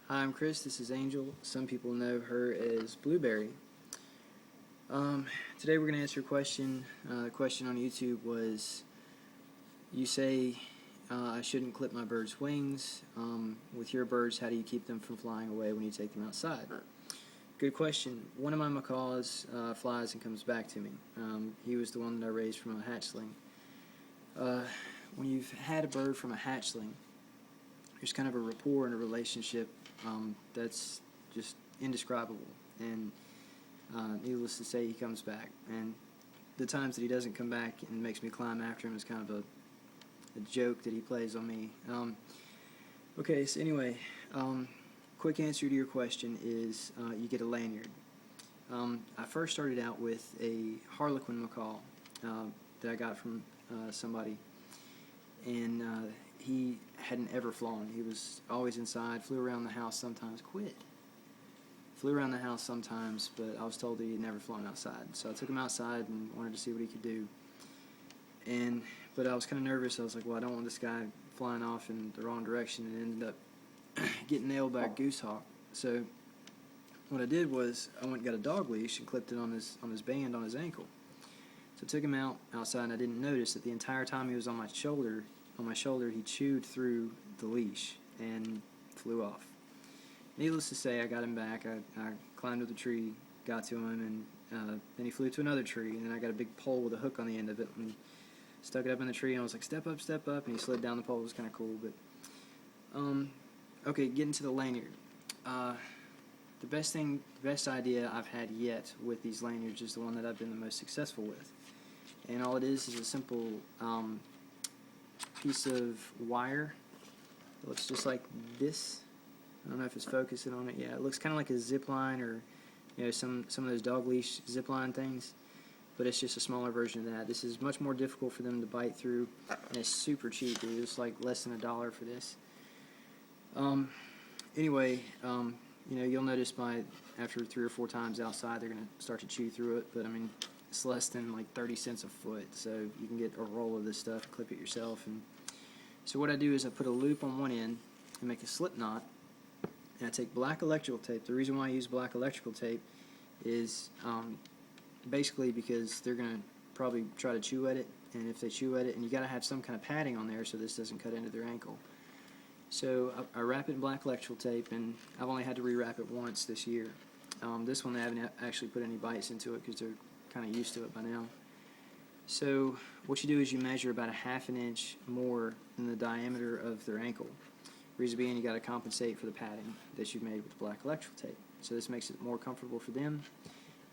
Hi, I'm Chris. This is Angel. Some people know her as Blueberry. Today we're going to answer a question. The question on YouTube was, you say I shouldn't clip my bird's wings. With your birds, how do you keep them from flying away when you take them outside? Good question. One of my macaws flies and comes back to me. He was the one that I raised from a hatchling. When you've had a bird from a hatchling, there's kind of a rapport and a relationship that's just indescribable. And needless to say, he comes back. And the times that he doesn't come back and makes me climb after him is kind of a joke that he plays on me. Okay, so anyway, quick answer to your question is you get a lanyard. I first started out with a harlequin macaw that I got from somebody, and he hadn't ever flown. He was always inside, flew around the house sometimes, flew around the house sometimes, but I was told that he had never flown outside. So I took him outside and wanted to see what he could do. But I was kind of nervous. I was like, well, I don't want this guy flying off in the wrong direction and ended up getting nailed by a goose hawk. So what I did was I went and got a dog leash and clipped it on his band on his ankle. So I took him outside, and I didn't notice that the entire time he was on my shoulder, he chewed through the leash and flew off. Needless to say, I got him back. I climbed up the tree, got to him, and then he flew to another tree, and then I got a big pole with a hook on the end of it and stuck it up in the tree, and I was like, step up, and he slid down the pole. It was kind of cool. But okay, getting to the lanyard. The best idea I've had yet with these lanyards is the one that I've been the most successful with. And all it is a simple piece of wire. It looks just like this. I don't know if it's focusing on it. Yeah, it looks kind of like a zip line, or some of those dog leash zip line things, but it's just a smaller version of that. This is much more difficult for them to bite through, and it's super cheap, dude. It's like less than $1 for this. Anyway, you'll notice after 3 or 4 times outside, they're gonna start to chew through it. But I mean, it's less than like 30 cents a foot, so you can get a roll of this stuff, clip it yourself. And so what I do is I put a loop on one end and make a slip knot, and I take black electrical tape. The reason why I use black electrical tape is basically because they're gonna probably try to chew at it, and if they chew at it, and you gotta have some kind of padding on there so this doesn't cut into their ankle. So I wrap it in black electrical tape, and I've only had to rewrap it once this year. This one they haven't actually put any bites into it because they're kind of used to it by now. So what you do is you measure about a ½ inch more than the diameter of their ankle. Reason being, you got to compensate for the padding that you've made with the black electrical tape. So this makes it more comfortable for them.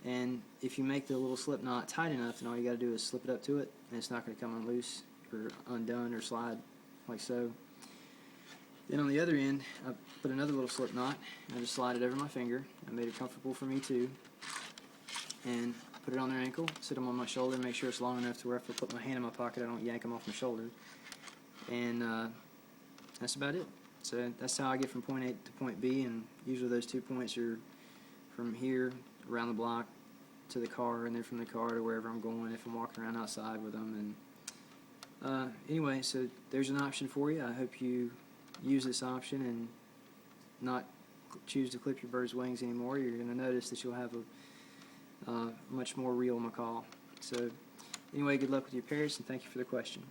And if you make the little slip knot tight enough, then all you got to do is slip it up to it, and it's not going to come unloose or undone or slide like so. Then on the other end, I put another little slip knot, and I just slide it over my finger. I made it comfortable for me too. And put it on their ankle, sit them on my shoulder, make sure it's long enough to where if I put my hand in my pocket, I don't yank them off my shoulder. And that's about it. So that's how I get from point A to point B, and usually those 2 points are from here around the block to the car, and then from the car to wherever I'm going if I'm walking around outside with them. And anyway, so there's an option for you. I hope you use this option and not choose to clip your bird's wings anymore. You're going to notice that you'll have a much more real macaw. So anyway, good luck with your parrots, and thank you for the question.